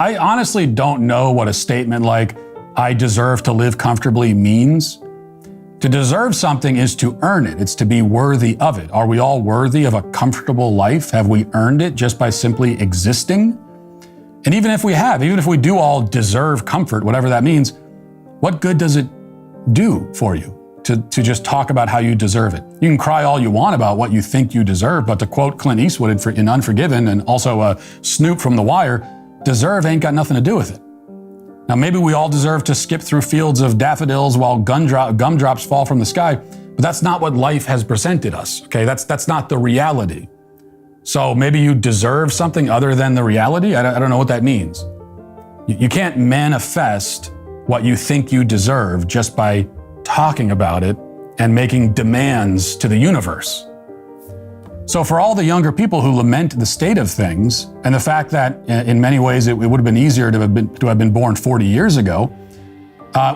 I honestly don't know what a statement like, I deserve to live comfortably means. To deserve something is to earn it. It's to be worthy of it. Are we all worthy of a comfortable life? Have we earned it just by simply existing? And even if we have, even if we do all deserve comfort, whatever that means, what good does it do for you to just talk about how you deserve it? You can cry all you want about what you think you deserve, but to quote Clint Eastwood in Unforgiven, and also Snoop from The Wire, deserve ain't got nothing to do with it. Now, maybe we all deserve to skip through fields of daffodils while gumdrops fall from the sky, but that's not what life has presented us, okay? That's not the reality. So maybe you deserve something other than the reality? I don't know what that means. You can't manifest what you think you deserve just by talking about it and making demands to the universe. So for all the younger people who lament the state of things and the fact that in many ways it would have been easier to have been born 40 years ago,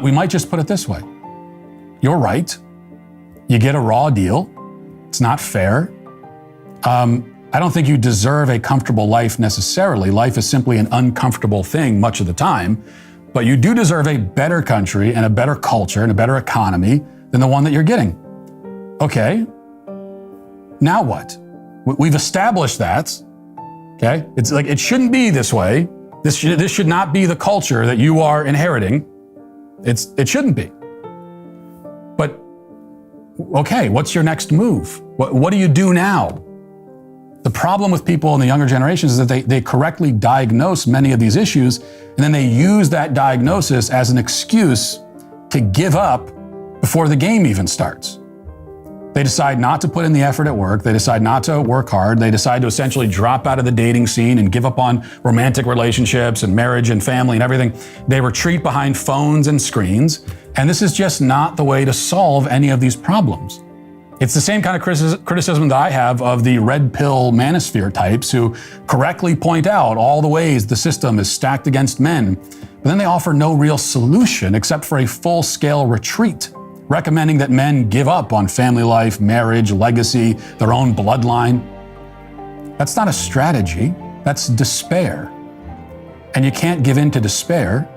we might just put it this way. You're right. You get a raw deal. It's not fair. I don't think you deserve a comfortable life necessarily. Life is simply an uncomfortable thing much of the time, but you do deserve a better country and a better culture and a better economy than the one that you're getting. Okay, now what? We've established that, okay? It's like, it shouldn't be this way. This should not be the culture that you are inheriting. It shouldn't be. But, okay, what's your next move? What do you do now? The problem with people in the younger generations is that they correctly diagnose many of these issues, and then they use that diagnosis as an excuse to give up before the game even starts. They decide not to put in the effort at work. They decide not to work hard. They decide to essentially drop out of the dating scene and give up on romantic relationships and marriage and family and everything. They retreat behind phones and screens. And this is just not the way to solve any of these problems. It's the same kind of criticism that I have of the red pill manosphere types who correctly point out all the ways the system is stacked against men, but then they offer no real solution except for a full-scale retreat, recommending that men give up on family life, marriage, legacy, their own bloodline. That's not a strategy, that's despair. And you can't give in to despair,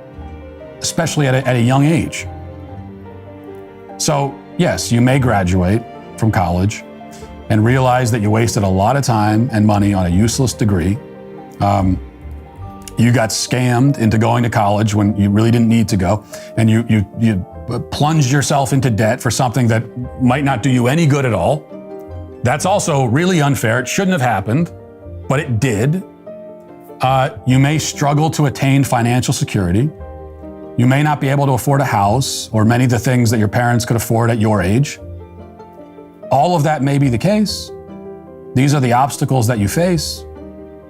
especially at a young age. So yes, you may graduate from college and realize that you wasted a lot of time and money on a useless degree. You got scammed into going to college when you really didn't need to go, and you plunged yourself into debt for something that might not do you any good at all. That's also really unfair. It shouldn't have happened, but it did. You may struggle to attain financial security. You may not be able to afford a house or many of the things that your parents could afford at your age. All of that may be the case. These are the obstacles that you face.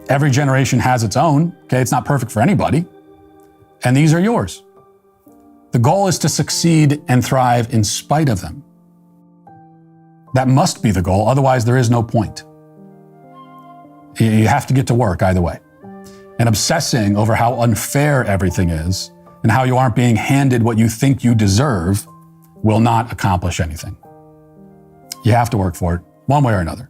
Every generation has its own, okay? It's not perfect for anybody. And these are yours. The goal is to succeed and thrive in spite of them. That must be the goal, otherwise there is no point. You have to get to work either way. And obsessing over how unfair everything is and how you aren't being handed what you think you deserve will not accomplish anything. You have to work for it, one way or another.